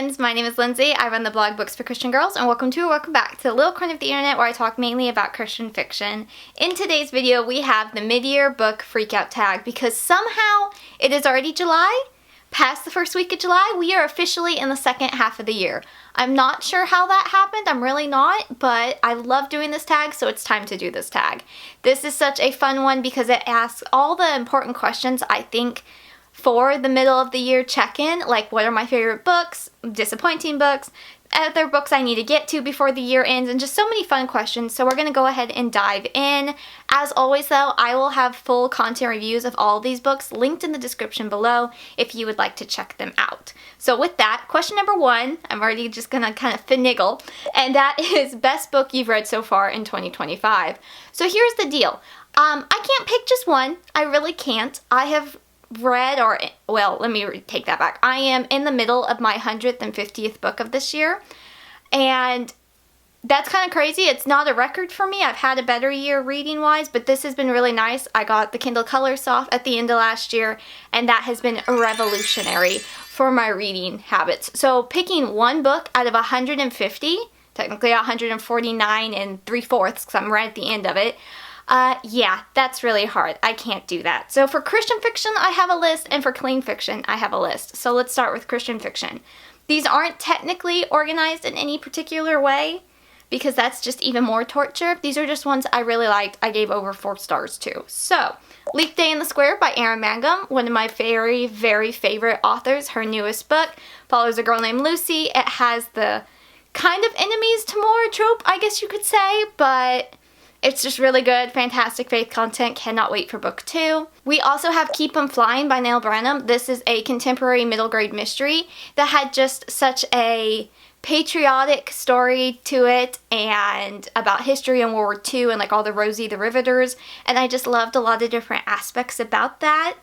friends, my name is Lindsay. I run the blog Books for Christian Girls, and welcome back to the little corner of the internet where I talk mainly about Christian fiction. In today's video, we have the mid-year book Freakout tag because somehow it is already July. Past the first week of July, we are officially in the second half of the year. I'm not sure how that happened, I'm really not, but I love doing this tag, so it's time to do this tag. This is such a fun one because it asks all the important questions, I think, for the middle of the year check-in, like what are my favorite books, disappointing books, other books I need to get to before the year ends, and just so many fun questions. So we're going to go ahead and dive in. As always though, I will have full content reviews of all of these books linked in the description below if you would like to check them out. So with that, question number 1, I'm already just going to kind of finagle, and that is best book you've read so far in 2025. So here's the deal. I can't pick just one. I really can't. I have read, let me take that back. I am in the middle of my 150th book of this year, and that's kind of crazy. It's not a record for me. I've had a better year reading-wise, but this has been really nice. I got the Kindle Color Soft at the end of last year, and that has been revolutionary for my reading habits. So picking one book out of 150, technically 149 and 3/4, because I'm right at the end of it, yeah, that's really hard. I can't do that. So for Christian fiction, I have a list, and for clean fiction, I have a list. So let's start with Christian fiction. These aren't technically organized in any particular way, because that's just even more torture. These are just ones I really liked. I gave over 4 stars to. So, Leap Day in the Square by Erynn Mangum, one of my very, very favorite authors. Her newest book follows a girl named Lucy. It has the kind of enemies to more trope, I guess you could say, but it's just really good, fantastic faith content. Cannot wait for book 2. We also have Keep 'Em Flying by Nell Branum. This is a contemporary middle grade mystery that had just such a patriotic story to it and about history in World War II and like all the Rosie the Riveters, and I just loved a lot of different aspects about that.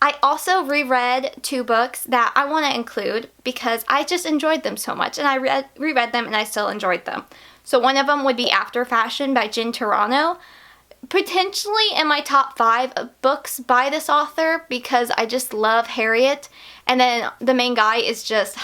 I also reread 2 books that I want to include because I just enjoyed them so much, and I reread them and I still enjoyed them. So one of them would be After Fashion by Turano. Potentially in my top 5 of books by this author because I just love Harriet. And then the main guy is just,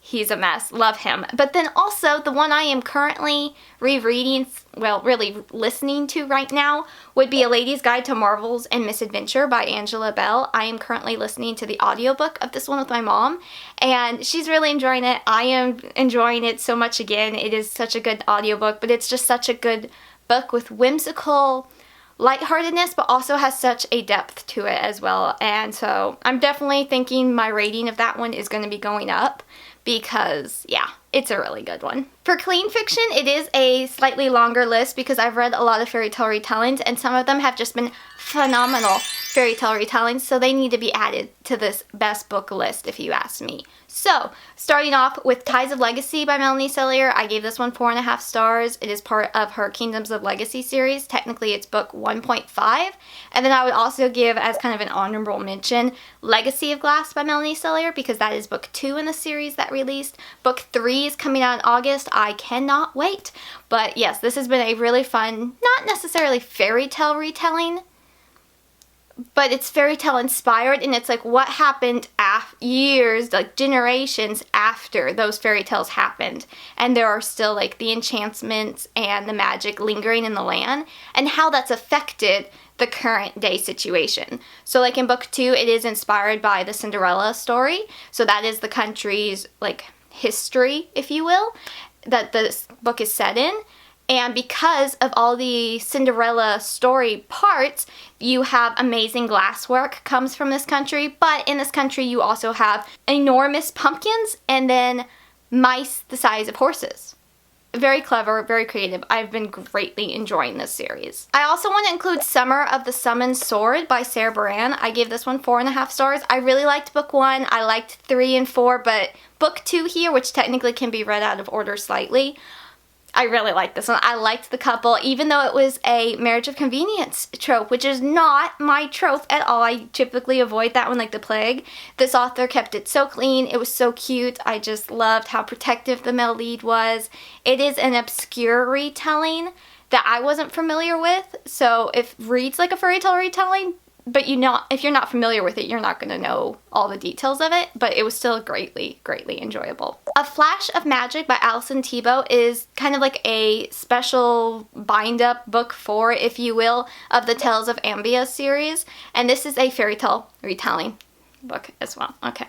he's a mess. Love him. But then also the one I am currently rereading, well, really listening to right now, would be A Lady's Guide to Marvels and Misadventure by Angela Bell. I am currently listening to the audiobook of this one with my mom, and she's really enjoying it. I am enjoying it so much again. It is such a good audiobook, but it's just such a good book with whimsical lightheartedness, but also has such a depth to it as well. And so I'm definitely thinking my rating of that one is going to be going up because, yeah, it's a really good one. For clean fiction, it is a slightly longer list because I've read a lot of fairy tale retellings, and some of them have just been phenomenal fairy tale retellings, so they need to be added to this best book list if you ask me. So, starting off with Ties of Legacy by Melanie Cellier, I gave this one 4.5 stars. It is part of her Kingdoms of Legacy series. Technically, it's book 1.5. And then I would also give, as kind of an honorable mention, Legacy of Glass by Melanie Cellier, because that is book 2 in the series that released. Book 3 is coming out in August. I cannot wait. But yes, this has been a really fun, not necessarily fairy tale retelling, but it's fairy tale inspired, and it's like what happened years, like generations after those fairy tales happened, and there are still like the enchantments and the magic lingering in the land, and how that's affected the current day situation. So like in book 2, it is inspired by the Cinderella story, so that is the country's like history, if you will, that this book is set in. And because of all the Cinderella story parts, you have amazing glasswork comes from this country, but in this country you also have enormous pumpkins and then mice the size of horses. Very clever, very creative. I've been greatly enjoying this series. I also want to include Summer of the Summoned Sword by Sarah Beran. I gave this one 4.5 stars. I really liked book 1. I liked 3 and 4, but book 2 here, which technically can be read out of order slightly, I really liked this one. I liked the couple, even though it was a marriage of convenience trope, which is not my trope at all. I typically avoid that one like the plague. This author kept it so clean. It was so cute. I just loved how protective the male lead was. It is an obscure retelling that I wasn't familiar with, so if it reads like a fairy tale retelling, but if you're not familiar with it, you're not going to know all the details of it, but it was still greatly, greatly enjoyable. A Flash of Magic by Allison Tebo is kind of like a special bind-up book 4, if you will, of the Tales of Ambia series, and this is a fairy tale retelling book as well. Okay.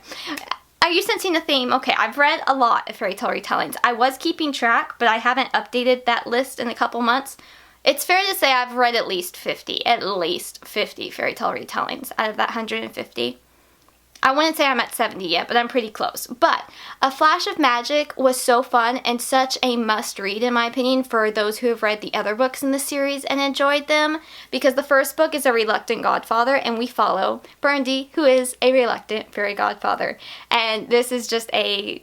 Are you sensing a theme? Okay, I've read a lot of fairy tale retellings. I was keeping track, but I haven't updated that list in a couple months. It's fair to say I've read at least 50 fairy tale retellings out of that 150. I wouldn't say I'm at 70 yet, but I'm pretty close. But A Flash of Magic was so fun and such a must-read, in my opinion, for those who have read the other books in the series and enjoyed them, because the first book is a reluctant godfather, and we follow Brandy, who is a reluctant fairy godfather. And this is just a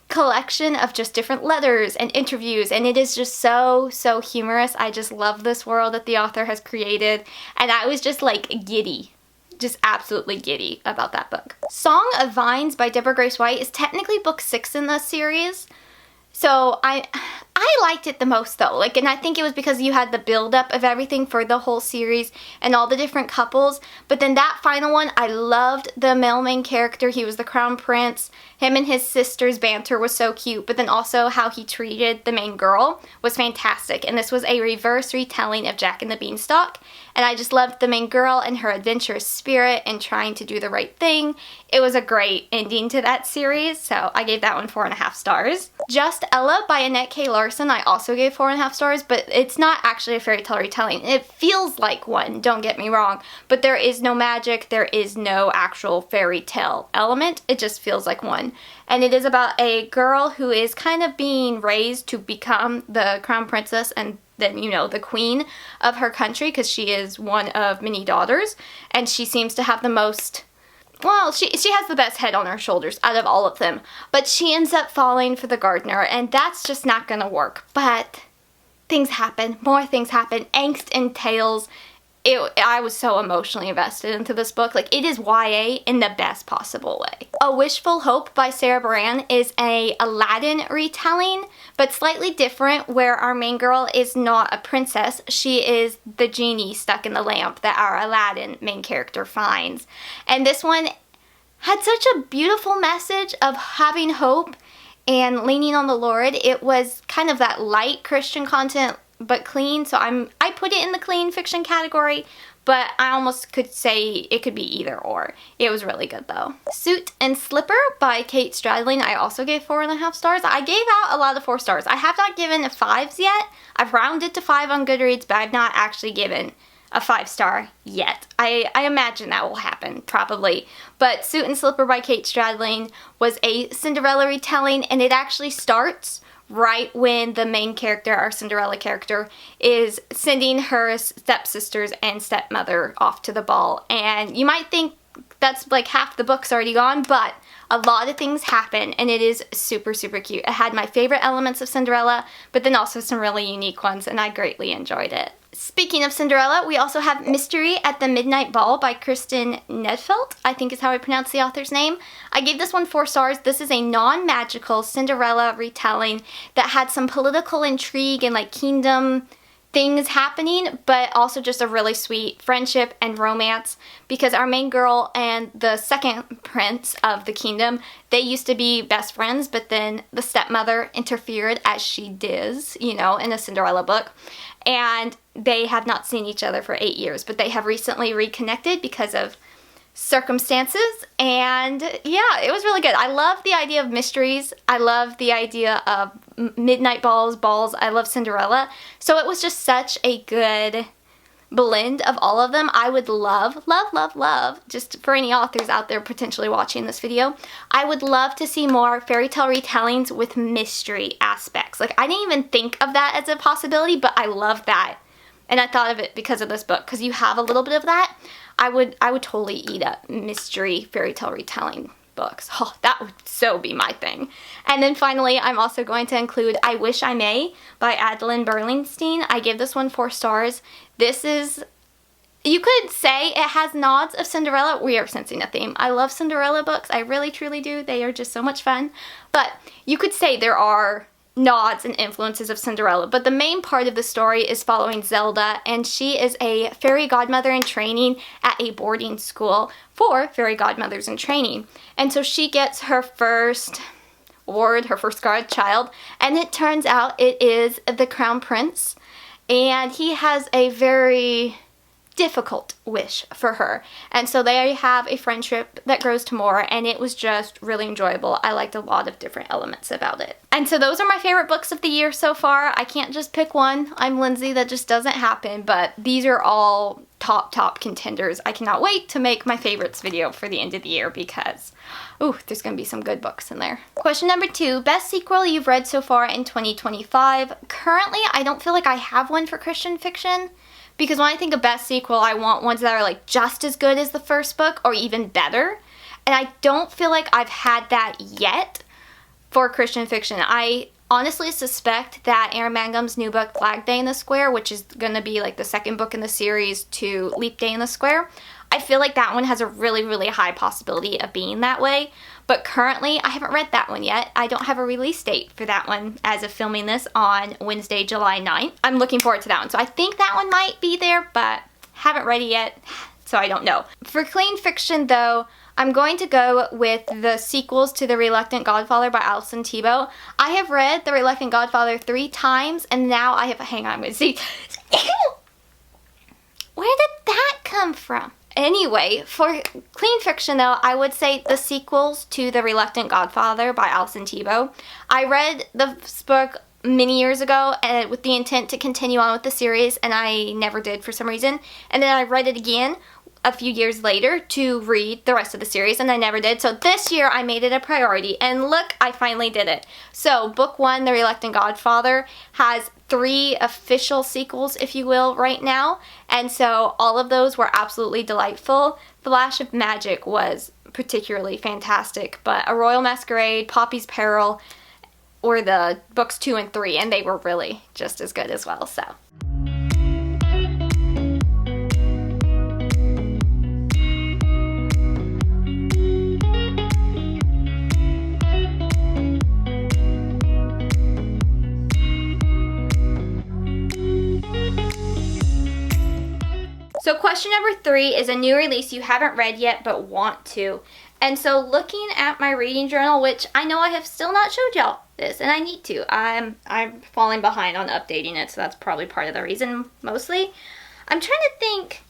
collection of just different letters and interviews, and it is just so humorous. I just love this world that the author has created, and I was just like giddy, just absolutely giddy about that book. Song of Vines by Deborah Grace White is technically book 6 in the series, so I liked it the most though, and I think it was because you had the build-up of everything for the whole series and all the different couples, but then that final one, I loved the male main character. He was the crown prince. Him and his sister's banter was so cute, but then also how he treated the main girl was fantastic, and this was a reverse retelling of Jack and the Beanstalk, and I just loved the main girl and her adventurous spirit and trying to do the right thing. It was a great ending to that series, so I gave that one 4.5 stars. Just Ella by Annette K. Larsen, I also gave 4.5 stars, but it's not actually a fairy tale retelling. It feels like one, don't get me wrong, but there is no magic, there is no actual fairy tale element, it just feels like one. And it is about a girl who is kind of being raised to become the crown princess and then, the queen of her country, because she is one of many daughters, and she seems to have the most, well, she has the best head on her shoulders out of all of them, but she ends up falling for the gardener, and that's just not gonna work. But things happen, more things happen, angst entails. I was so emotionally invested into this book. It is YA in the best possible way. A Wishful Hope by Sarah Beran is a Aladdin retelling, but slightly different, where our main girl is not a princess. She is the genie stuck in the lamp that our Aladdin main character finds. And this one had such a beautiful message of having hope and leaning on the Lord. It was kind of that light Christian content, but clean, so I put it in the clean fiction category, but I almost could say it could be either or. It was really good though. Soot and Slipper by Kate Stradling, I also gave 4.5 stars. I gave out a lot of 4 stars. I have not given 5s yet. I've rounded to 5 on Goodreads, but I've not actually given a 5-star yet. I imagine that will happen, probably. But Soot and Slipper by Kate Stradling was a Cinderella retelling, and it actually starts right when the main character, our Cinderella character, is sending her stepsisters and stepmother off to the ball. And you might think that's like half the book's already gone, but a lot of things happen, and it is super cute. It had my favorite elements of Cinderella, but then also some really unique ones, and I greatly enjoyed it. Speaking of Cinderella, we also have Mystery at the Midnight Ball by Kristen Niedfeldt, I think is how I pronounce the author's name. I gave this one 4 stars. This is a non-magical Cinderella retelling that had some political intrigue and kingdom things happening, but also just a really sweet friendship and romance, because our main girl and the second prince of the kingdom, they used to be best friends, but then the stepmother interfered, as she does, in a Cinderella book, and they have not seen each other for 8 years, but they have recently reconnected because of circumstances, and yeah, it was really good. I love the idea of mysteries. I love the idea of midnight balls. I love Cinderella. So it was just such a good blend of all of them. I would love, just for any authors out there potentially watching this video, I would love to see more fairy tale retellings with mystery aspects. I didn't even think of that as a possibility, but I love that. And I thought of it because of this book, because you have a little bit of that. I would totally eat up mystery fairy tale retelling books. Oh, that would so be my thing. And then finally, I'm also going to include I Wish I May by Adelyn Berlingstein. I give this one 4 stars. This is, you could say it has nods of Cinderella. We are sensing a theme. I love Cinderella books. I really truly do. They are just so much fun. But you could say there are nods and influences of Cinderella, but the main part of the story is following Zelda, and she is a fairy godmother in training at a boarding school for fairy godmothers in training. And so she gets her first award, her first godchild, and it turns out it is the Crown Prince, and he has a very difficult wish for her. And so they have a friendship that grows to more, and it was just really enjoyable. I liked a lot of different elements about it. And so those are my favorite books of the year so far. I can't just pick one. I'm Lindsey, that just doesn't happen, but these are all top contenders. I cannot wait to make my favorites video for the end of the year because, ooh, there's gonna be some good books in there. Question number 2, best sequel you've read so far in 2025. Currently, I don't feel like I have one for Christian fiction, because when I think of best sequel, I want ones that are like just as good as the first book or even better. And I don't feel like I've had that yet for Christian fiction. I honestly suspect that Erynn Mangum's new book, Flag Day in the Square, which is going to be like the second book in the series to Leap Day in the Square, I feel like that one has a really high possibility of being that way. But currently, I haven't read that one yet. I don't have a release date for that one as of filming this on Wednesday, July 9th. I'm looking forward to that one. So I think that one might be there, but haven't read it yet, so I don't know. For clean fiction, though, I'm going to go with the sequels to The Reluctant Godfather by Allison Tebo. I have read The Reluctant Godfather 3 times, and now I have... Hang on, I'm going to see... Where did that come from? Anyway, for clean fiction though, I would say the sequels to The Reluctant Godfather by Allison Tebo. I read this book many years ago with the intent to continue on with the series, and I never did for some reason. And then I read it again a few years later to read the rest of the series, and I never did. So this year I made it a priority, and look, I finally did it. So book 1, The Reluctant Godfather, has 3 official sequels, if you will, right now, and so all of those were absolutely delightful. Flash of Magic was particularly fantastic, but A Royal Masquerade, Poppy's Peril were the books 2 and 3, and they were really just as good as well, so. So question number 3 is a new release you haven't read yet but want to. And so looking at my reading journal, which I know I have still not showed y'all this, and I need to. I'm falling behind on updating it, so that's probably part of the reason mostly. I'm trying to think.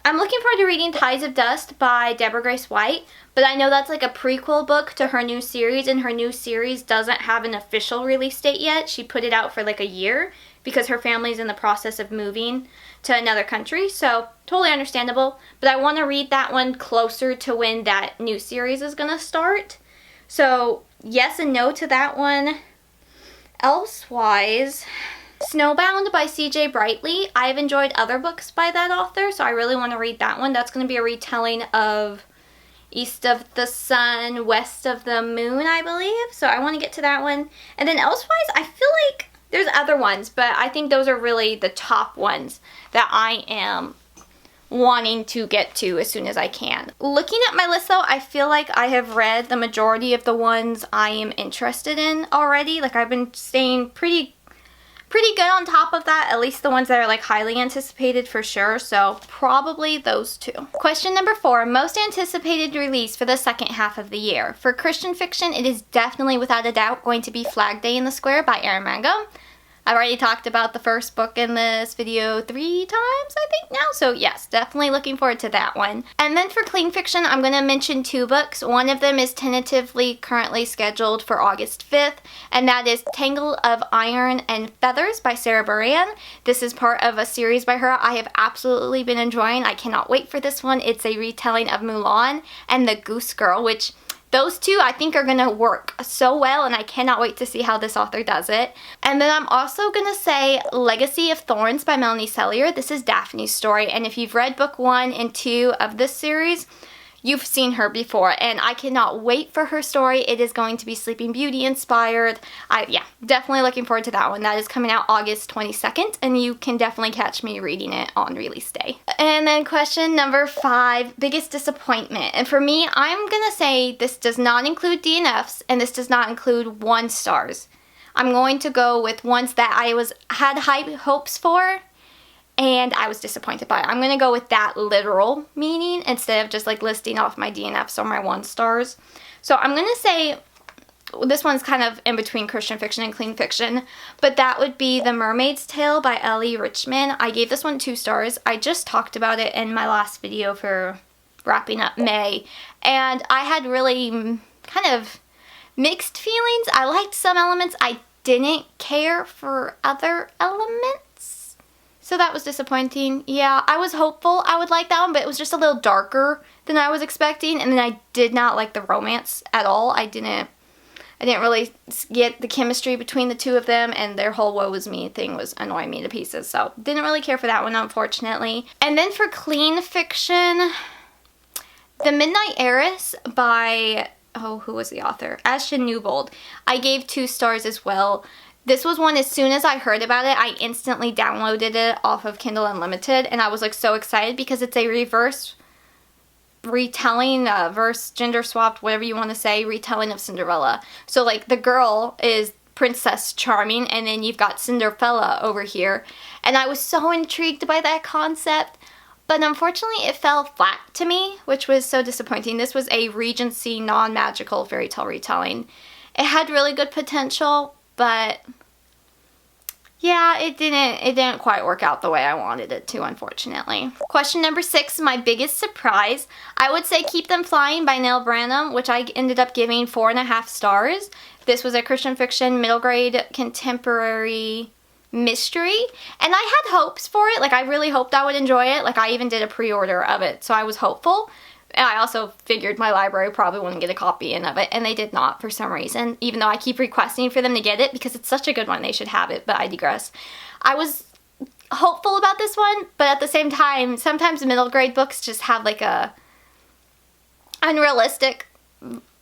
I'm looking forward to reading Tides of Dust by Deborah Grace White, but I know that's like a prequel book to her new series, and her new series doesn't have an official release date yet. She put it out for like a year because her family's in the process of moving to another country, so totally understandable. But I want to read that one closer to when that new series is going to start. So yes and no to that one. Elsewise, Snowbound by C.J. Brightly. I've enjoyed other books by that author, so I really want to read that one. That's going to be a retelling of East of the Sun, West of the Moon, I believe. So I want to get to that one. And then elsewise, I feel like there's other ones, but I think those are really the top ones that I am wanting to get to as soon as I can. Looking at my list though, I feel like I have read the majority of the ones I am interested in already. Like I've been staying pretty good on top of that, at least the ones that are like highly anticipated for sure, so probably those 2. Question number 4, most anticipated release for the second half of the year. For Christian fiction, it is definitely without a doubt going to be Flag Day in the Square by Erynn Mangum. I've already talked about the first book in this video 3 times, I think now, so yes, definitely looking forward to that one. And then for clean fiction, I'm going to mention 2 books. One of them is tentatively currently scheduled for August 5th, and that is Tangle of Iron and Feathers by Sarah Beran. This is part of a series by her I have absolutely been enjoying. I cannot wait for this one. It's a retelling of Mulan and the Goose Girl, which those 2 I think are going to work so well, and I cannot wait to see how this author does it. And then I'm also going to say Legacy of Thorns by Melanie Cellier. This is Daphne's story, and if you've read book 1 and 2 of this series, you've seen her before, and I cannot wait for her story. It is going to be Sleeping Beauty inspired. Yeah, definitely looking forward to that one. That is coming out August 22nd, and you can definitely catch me reading it on release day. And then question number 5, biggest disappointment. And for me, I'm gonna say this does not include DNFs, and this does not include 1 stars. I'm going to go with ones that I had high hopes for and I was disappointed by. I'm going to go with that literal meaning instead of just like listing off my DNFs or my 1 stars. So I'm going to say this one's kind of in between Christian fiction and clean fiction, but that would be The Mermaid's Tale by Ellie Richmond. I gave this one 2 stars. I just talked about it in my last video for wrapping up May, and I had really kind of mixed feelings. I liked some elements. I didn't care for other elements, so that was disappointing. Yeah, I was hopeful I would like that one, but it was just a little darker than I was expecting, and then I did not like the romance at all. I didn't really get the chemistry between the 2 of them, and their whole woe is me thing was annoying me to pieces, so didn't really care for that one, unfortunately. And then for clean fiction, The Midnight Heiress by, who was the author? Ashton Newbold. I gave 2 stars as well. This was one, as soon as I heard about it, I instantly downloaded it off of Kindle Unlimited, and I was like so excited because it's a reverse retelling, verse gender swapped, whatever you want to say, retelling of Cinderella. So like the girl is Princess Charming, and then you've got Cinderella over here, and I was so intrigued by that concept, but unfortunately it fell flat to me, which was so disappointing. This was a Regency non-magical fairy tale retelling. It had really good potential, but yeah, it didn't quite work out the way I wanted it to, unfortunately. Question number 6, my biggest surprise. I would say Keep Them Flying by Nell Branum, which I ended up giving 4.5 stars. This was a Christian fiction middle grade contemporary mystery, and I had hopes for it. Like, I really hoped I would enjoy it. Like, I even did a pre-order of it, so I was hopeful. And I also figured my library probably wouldn't get a copy in of it, and they did not for some reason, even though I keep requesting for them to get it because it's such a good one, they should have it, but I digress. I was hopeful about this one, but at the same time, sometimes middle grade books just have like a unrealistic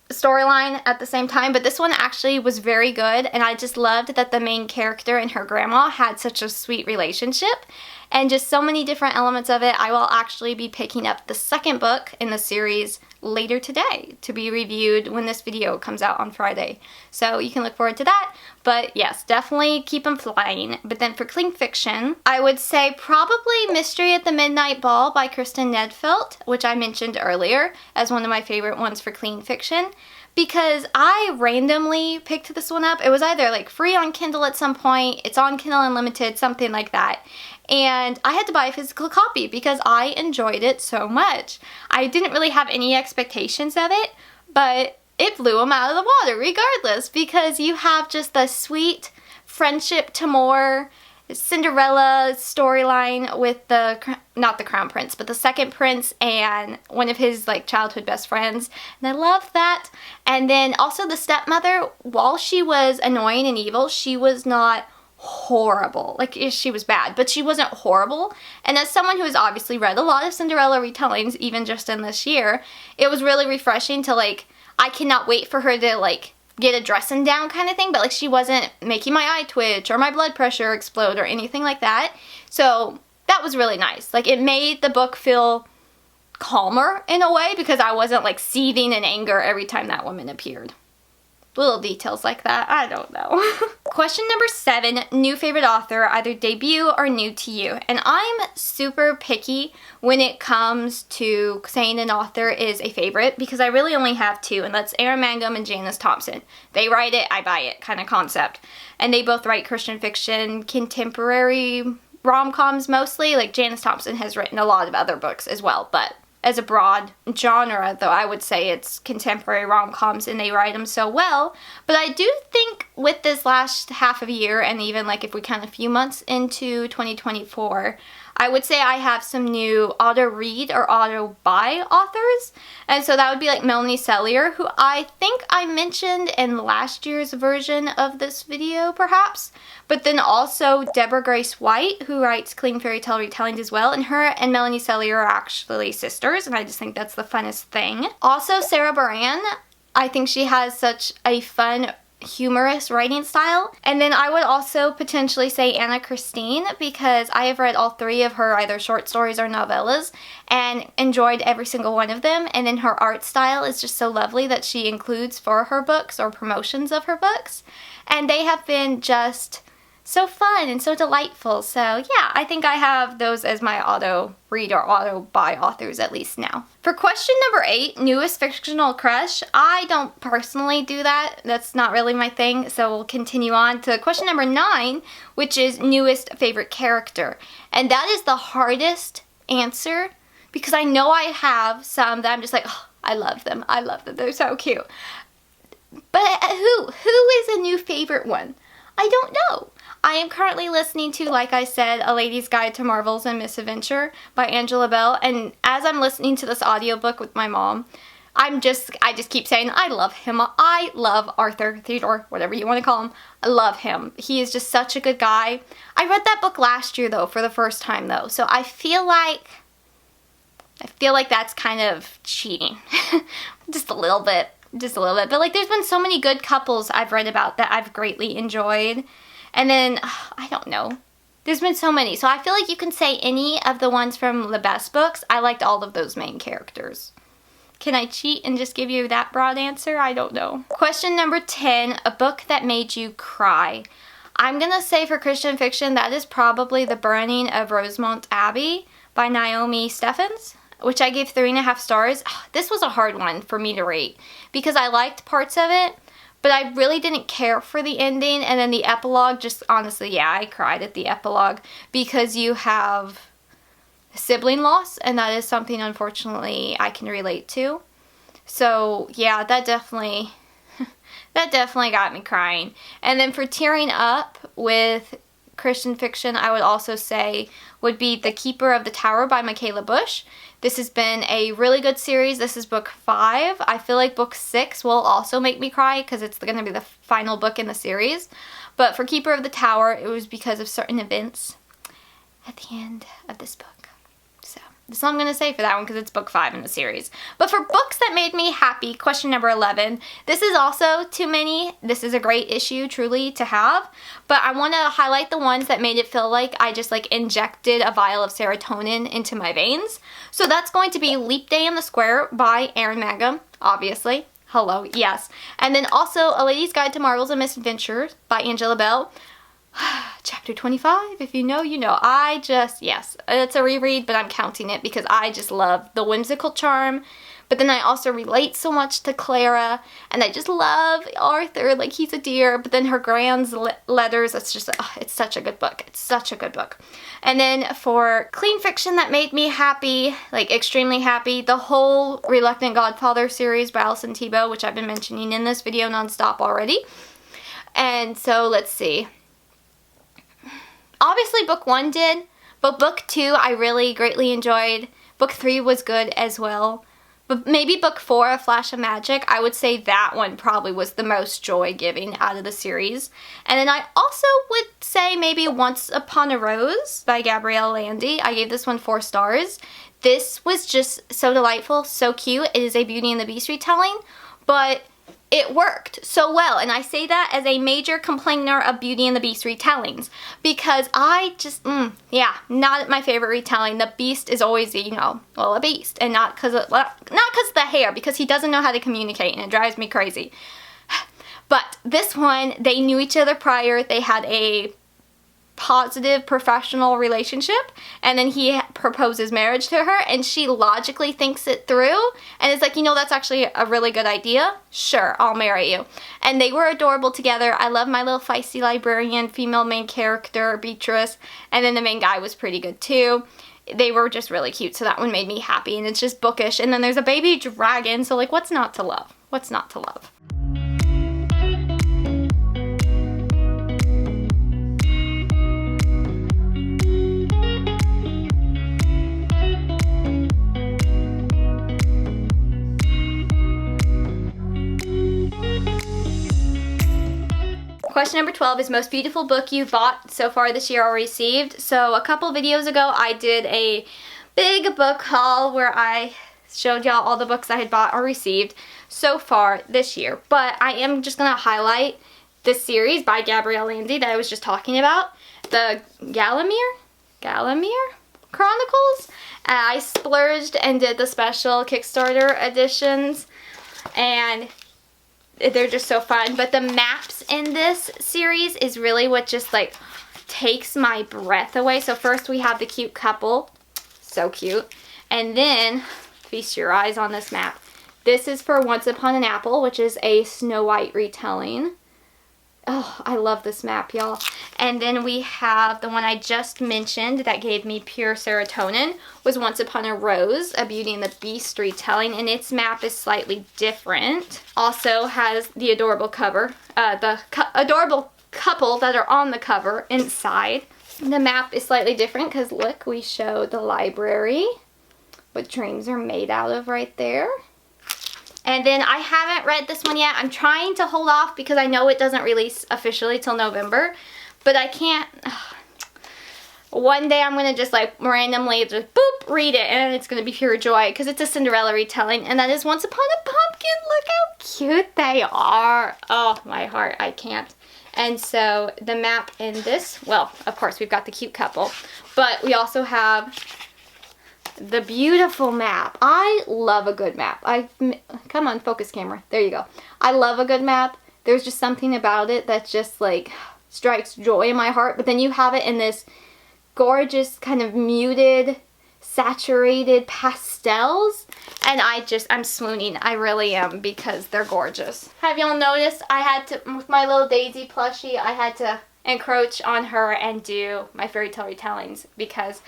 storyline at the same time, but this one actually was very good, and I just loved that the main character and her grandma had such a sweet relationship, and just so many different elements of it. I will actually be picking up the 2nd book in the series later today to be reviewed when this video comes out on Friday, so you can look forward to that. But yes, definitely Keep 'Em Flying. But then for clean fiction, I would say probably Mystery at the Midnight Ball by Kristen Niedfeldt, which I mentioned earlier as one of my favorite ones for clean fiction, because I randomly picked this one up. It was either like free on Kindle at some point, it's on Kindle Unlimited, something like that. And I had to buy a physical copy because I enjoyed it so much. I didn't really have any expectations of it, but it blew them out of the water regardless, because you have just the sweet friendship to more Cinderella storyline with not the crown prince, but the second prince and one of his like childhood best friends, and I love that. And then also the stepmother, while she was annoying and evil, she was not horrible. Like, she was bad, but she wasn't horrible. And as someone who has obviously read a lot of Cinderella retellings, even just in this year, it was really refreshing to like, I cannot wait for her to like get a dressing down kind of thing, but like she wasn't making my eye twitch or my blood pressure explode or anything like that. So that was really nice. Like, it made the book feel calmer in a way because I wasn't like seething in anger every time that woman appeared. Little details like that, I don't know. Question number 7, new favorite author, either debut or new to you. And I'm super picky when it comes to saying an author is a favorite because I really only have 2, and that's Erynn Mangum and Janice Thompson. They write it, I buy it kind of concept. And they both write Christian fiction, contemporary rom-coms mostly. Like, Janice Thompson has written a lot of other books as well, but as a broad genre, though, I would say it's contemporary rom-coms, and they write them so well. But I do think with this last half of a year, and even like if we count a few months into 2024, I would say I have some new auto-read or auto-buy authors. And so that would be like Melanie Cellier, who I think I mentioned in last year's version of this video, perhaps. But then also Deborah Grace White, who writes clean fairy tale retellings as well. And her and Melanie Cellier are actually sisters, and I just think that's the funnest thing. Also, Sarah Beran, I think she has such a fun humorous writing style. And then I would also potentially say Anna Christine, because I have read all 3 of her either short stories or novellas and enjoyed every single one of them. And then her art style is just so lovely that she includes for her books or promotions of her books. And they have been just so fun and so delightful. So yeah, I think I have those as my auto read or auto buy authors at least now. For question number 8, newest fictional crush, I don't personally do that. That's not really my thing. So we'll continue on to question number 9, which is newest favorite character. And that is the hardest answer because I know I have some that I'm just like, oh, I love them. I love them. They're so cute. But who is a new favorite one? I don't know. I am currently listening to, like I said, A Lady's Guide to Marvels and Misadventure by Angela Bell, and as I'm listening to this audiobook with my mom, I just keep saying, I love him. I love Arthur, Theodore, whatever you want to call him. I love him. He is just such a good guy. I read that book last year, though, for the first time, though, so I feel like that's kind of cheating. Just a little bit. But, like, there's been so many good couples I've read about that I've greatly enjoyed. And then, I don't know. There's been so many. So I feel like you can say any of the ones from the best books. I liked all of those main characters. Can I cheat and just give you that broad answer? I don't know. Question number 10, a book that made you cry. I'm going to say for Christian fiction, that is probably The Burning of Rosemont Abbey by Naomi Steffens, which I gave 3.5 stars. This was a hard one for me to rate because I liked parts of it, but I really didn't care for the ending. And then the epilogue, just honestly, yeah, I cried at the epilogue because you have sibling loss, and that is something, unfortunately, I can relate to. So, yeah, that definitely got me crying. And then for tearing up with Christian fiction, I would also say would be The Keeper of the Tower by Michaela Bush. This has been a really good series. This is book 5. I feel like book 6 will also make me cry because it's going to be the final book in the series. But for Keeper of the Tower, it was because of certain events at the end of this book. So that's all I'm going to say for that one because it's book 5 in the series. But for books that made me happy, question number 11. This is also too many. This is a great issue, truly, to have. But I want to highlight the ones that made it feel like I just like injected a vial of serotonin into my veins. So that's going to be Leap Day in the Square by Erynn Mangum, obviously. Hello, yes. And then also A Lady's Guide to Marvels and Misadventure by Angela Bell. Chapter 25, if you know, you know. Yes, it's a reread, but I'm counting it because I just love the whimsical charm. But then I also relate so much to Clara, and I just love Arthur, like he's a dear. But then her grand's letters, it's just, it's such a good book. It's such a good book. And then for clean fiction that made me happy, like extremely happy, the whole Reluctant Godfather series by Allison Tebo, which I've been mentioning in this video nonstop already. And so let's see. Obviously book 1 did, but book 2 I really greatly enjoyed. Book 3 was good as well. But maybe book 4, A Flash of Magic, I would say that one probably was the most joy-giving out of the series. And then I also would say maybe Once Upon a Rose by Gabrielle Landy. I gave this one 4 stars. This was just so delightful, so cute. It is a Beauty and the Beast retelling, but it worked so well. And I say that as a major complainer of Beauty and the Beast retellings because I just, not my favorite retelling. The Beast is always, a beast, and not because of the hair, because he doesn't know how to communicate and it drives me crazy. But this one, they knew each other prior. They had a positive professional relationship, and then he proposes marriage to her, and she logically thinks it through and is like, that's actually a really good idea. Sure, I'll marry you. And they were adorable together. I love my little feisty librarian female main character, Beatrice, and then the main guy was pretty good too. They were just really cute, so that one made me happy, and it's just bookish. And then there's a baby dragon, so like, what's not to love? What's not to love? Question number 12 is most beautiful book you've bought so far this year or received. So a couple videos ago I did a big book haul where I showed y'all all the books I had bought or received so far this year. But I am just going to highlight this series by Gabrielle Lindsey that I was just talking about. The Gallimere Chronicles. I splurged and did the special Kickstarter editions, and they're just so fun. But the maps in this series is really what just like takes my breath away. So first we have the cute couple, so cute, and then feast your eyes on this map. This is for Once Upon an Apple, which is a Snow White retelling. Oh, I love this map, y'all. And then we have the one I just mentioned that gave me pure serotonin, was Once Upon a Rose, a Beauty and the Beast retelling, and its map is slightly different. Also has the adorable cover, adorable couple that are on the cover inside. The map is slightly different because look, we show the library, what dreams are made out of right there. And then I haven't read this one yet. I'm trying to hold off because I know it doesn't release officially till November. But I can't. One day I'm going to just like randomly just boop, read it. And it's going to be pure joy because it's a Cinderella retelling. And that is Once Upon a Pumpkin. Look how cute they are. Oh, my heart. I can't. And so the map in this, well, of course, we've got the cute couple. But we also have the beautiful map. I love a good map. Come on, focus camera. There you go. I love a good map. There's just something about it that just like strikes joy in my heart. But then you have it in this gorgeous kind of muted, saturated pastels. And I'm swooning. I really am because they're gorgeous. Have y'all noticed I had to, with my little Daisy plushie, I had to encroach on her and do my fairy tale retellings because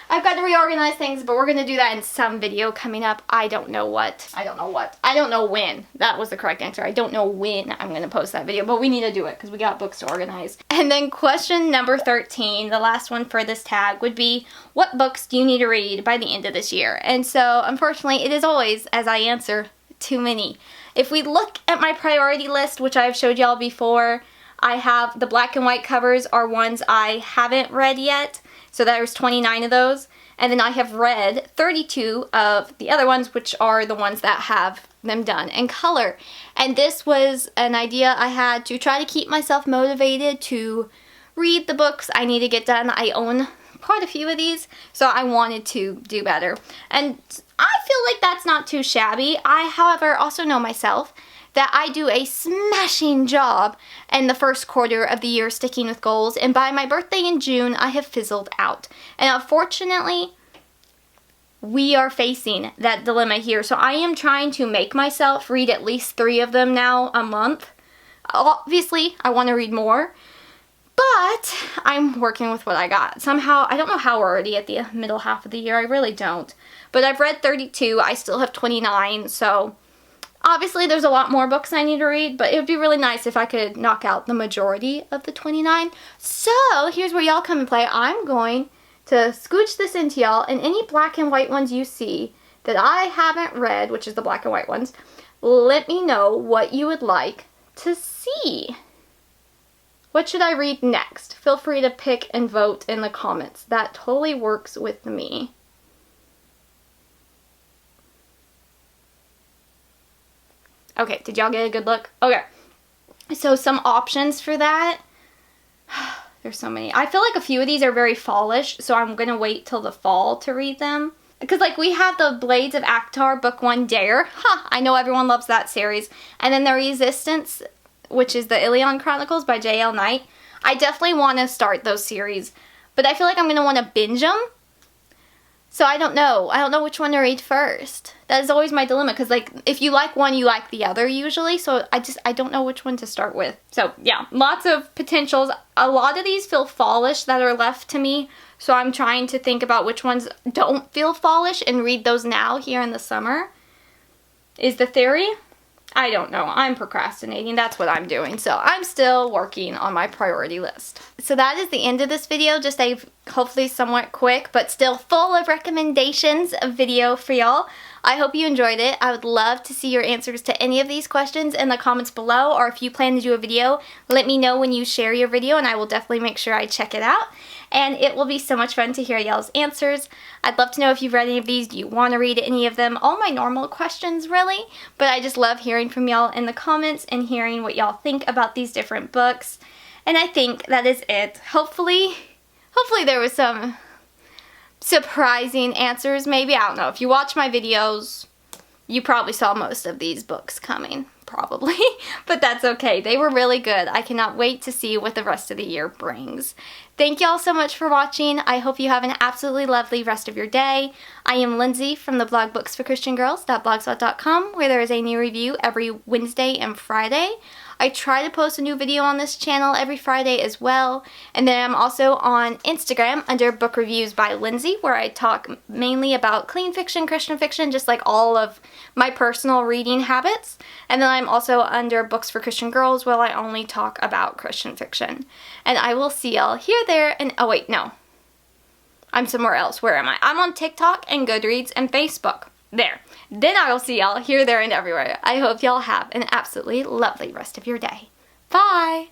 I've got to reorganize things, but we're going to do that in some video coming up. I don't know what. I don't know when. That was the correct answer. I don't know when I'm going to post that video, but we need to do it because we got books to organize. And then question number 13, the last one for this tag, would be, what books do you need to read by the end of this year? And so, unfortunately, it is always, as I answer, too many. If we look at my priority list, which I've showed y'all before, I have the black and white covers are ones I haven't read yet. So there's 29 of those. And then I have read 32 of the other ones, which are the ones that have them done in color. And this was an idea I had to try to keep myself motivated to read the books I need to get done. I own quite a few of these, so I wanted to do better. And I feel like that's not too shabby. I, however, also know myself that I do a smashing job in the first quarter of the year sticking with goals, and by my birthday in June, I have fizzled out. And unfortunately, we are facing that dilemma here. So I am trying to make myself read at least 3 of them now a month. Obviously, I want to read more, but I'm working with what I got. Somehow, I don't know how we're already at the middle half of the year. I really don't. But I've read 32. I still have 29, so obviously, there's a lot more books I need to read, but it would be really nice if I could knock out the majority of the 29. So, here's where y'all come and play. I'm going to scooch this into y'all, and any black and white ones you see that I haven't read, which is the black and white ones, let me know what you would like to see. What should I read next? Feel free to pick and vote in the comments. That totally works with me. Okay, did y'all get a good look? Okay, so some options for that. There's so many. I feel like a few of these are very fallish, so I'm going to wait till the fall to read them. Because, like, we have the Blades of Akhtar, Book 1, Dare. I know everyone loves that series. And then the Resistance, which is the Ilion Chronicles by J.L. Knight. I definitely want to start those series, but I feel like I'm going to want to binge them. So I don't know. I don't know which one to read first. That is always my dilemma, because like if you like one, you like the other usually. So I don't know which one to start with. So yeah, lots of potentials. A lot of these feel fallish that are left to me. So I'm trying to think about which ones don't feel fallish and read those now here in the summer. Is the theory? I don't know. I'm procrastinating. That's what I'm doing. So I'm still working on my priority list. So that is the end of this video. Just a hopefully somewhat quick, but still full of recommendations video for y'all. I hope you enjoyed it. I would love to see your answers to any of these questions in the comments below, or if you plan to do a video, let me know when you share your video and I will definitely make sure I check it out. And it will be so much fun to hear y'all's answers. I'd love to know if you've read any of these. Do you want to read any of them? All my normal questions, really. But I just love hearing from y'all in the comments and hearing what y'all think about these different books. And I think that is it. Hopefully there was some surprising answers, maybe. I don't know. If you watch my videos, you probably saw most of these books coming. Probably, but that's okay. They were really good. I cannot wait to see what the rest of the year brings. Thank y'all so much for watching. I hope you have an absolutely lovely rest of your day. I am Lindsey from the blog booksforchristiangirls.blogspot.com, where there is a new review every Wednesday and Friday. I try to post a new video on this channel every Friday as well. And then I'm also on Instagram under Book Reviews by Lindsey, where I talk mainly about clean fiction, Christian fiction, just like all of my personal reading habits. And then I'm also under Books for Christian Girls, where I only talk about Christian fiction. And I will see y'all here, there, and oh wait, no. I'm somewhere else. Where am I? I'm on TikTok and Goodreads and Facebook. There. Then I will see y'all here, there, and everywhere. I hope y'all have an absolutely lovely rest of your day. Bye!